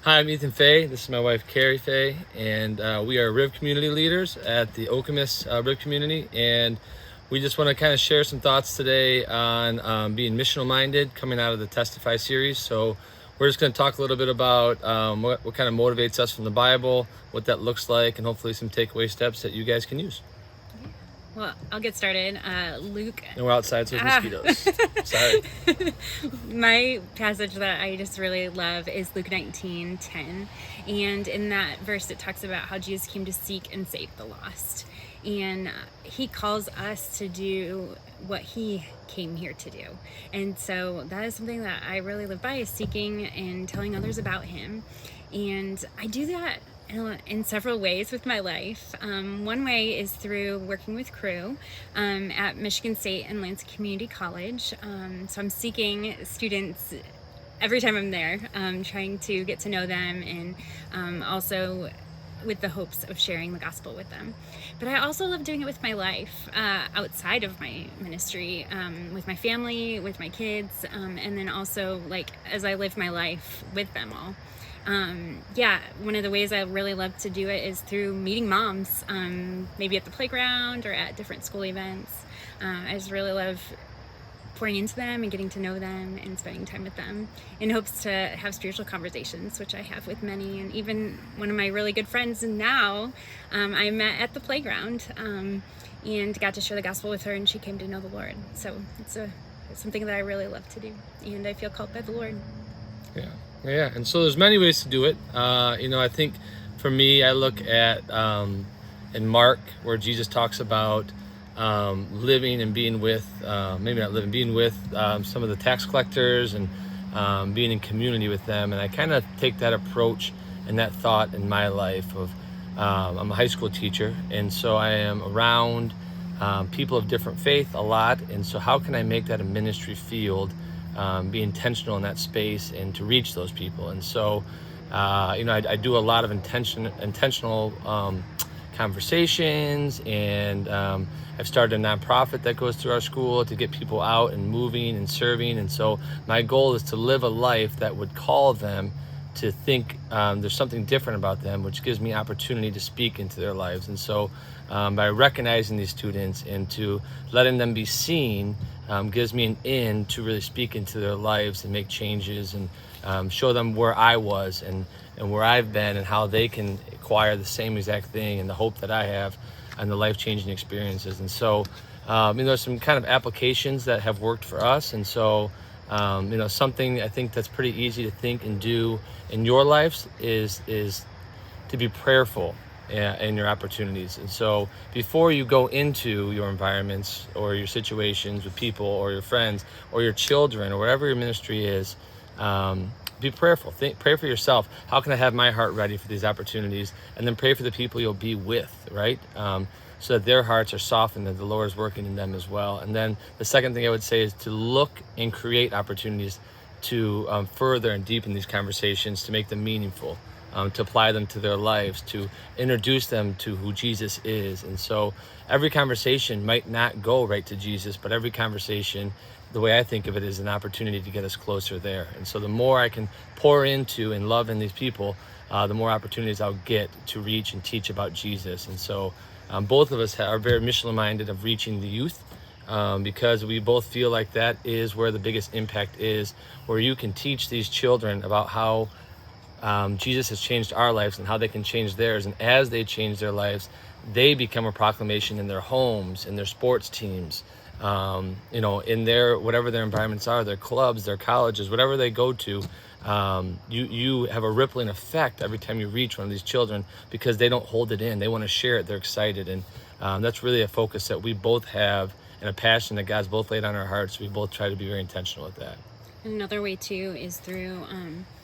Hi, I'm Ethan Fay. This is my wife, Carrie Fay, and we are Rib community leaders at the Okemos Rib community. And we just want to kind of share some thoughts today on being missional minded coming out of the Testify series. So we're just going to talk a little bit about what kind of motivates us from the Bible, what that looks like, and hopefully some takeaway steps that you guys can use. Well, I'll get started. Luke. And we're outside, so there's mosquitoes. Sorry. My passage that I just really love is Luke 19:10. And in that verse, it talks about how Jesus came to seek and save the lost. And he calls us to do what he came here to do. And so that is something that I really live by, is seeking and telling others about him. And I do that in several ways with my life. One way is through working with crew at Michigan State and Lansing Community College. So I'm seeking students every time I'm there, trying to get to know them, and also with the hopes of sharing the gospel with them. But I also love doing it with my life outside of my ministry, with my family, with my kids, and then also like as I live my life with them all. One of the ways I really love to do it is through meeting moms, maybe at the playground or at different school events. I just really love pouring into them and getting to know them and spending time with them in hopes to have spiritual conversations, which I have with many. And even one of my really good friends now, I met at the playground and got to share the gospel with her, and she came to know the Lord. So it's something that I really love to do, and I feel called by the Lord. Yeah, and so there's many ways to do it. I think for me, I look at in Mark where Jesus talks about living and being with, maybe not living, being with some of the tax collectors and being in community with them. And I kind of take that approach and that thought in my life of, I'm a high school teacher, and so I am around people of different faith a lot. And so how can I make that a ministry field? Be intentional in that space and to reach those people. And so, I do a lot of intentional conversations, and I've started a nonprofit that goes through our school to get people out and moving and serving. And so my goal is to live a life that would call them to think there's something different about them, which gives me opportunity to speak into their lives. And so by recognizing these students and to letting them be seen gives me an in to really speak into their lives and make changes and show them where I was and where I've been and how they can acquire the same exact thing and the hope that I have and the life-changing experiences. And so there's some kind of applications that have worked for us. And so something I think that's pretty easy to think and do in your lives is to be prayerful in your opportunities. And so before you go into your environments or your situations with people or your friends or your children or whatever your ministry is, be prayerful. Pray for yourself. How can I have my heart ready for these opportunities? And then pray for the people you'll be with, right? So that their hearts are softened, that the Lord is working in them as well. And then the second thing I would say is to look and create opportunities to further and deepen these conversations, to make them meaningful, to apply them to their lives, to introduce them to who Jesus is. And so every conversation might not go right to Jesus, but every conversation, the way I think of it, is an opportunity to get us closer there. And so the more I can pour into and love in these people, the more opportunities I'll get to reach and teach about Jesus. And so both of us are very missionally minded of reaching the youth, because we both feel like that is where the biggest impact is, where you can teach these children about how Jesus has changed our lives and how they can change theirs. And as they change their lives, they become a proclamation in their homes, in their sports teams, in their, whatever their environments are, their clubs, their colleges, whatever they go to. You have a rippling effect every time you reach one of these children, because they don't hold it in. They want to share it. They're excited. And that's really a focus that we both have and a passion that God's both laid on our hearts. We both try to be very intentional with that. Another way too is through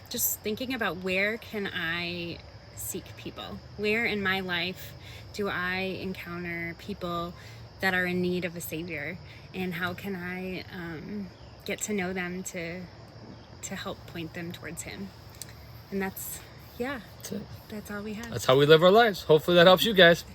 just thinking about, where can I seek people? Where in my life do I encounter people that are in need of a Savior? And how can I get to know them to help point them towards Him? And that's it. That's all we have. That's how we live our lives. Hopefully that helps you guys.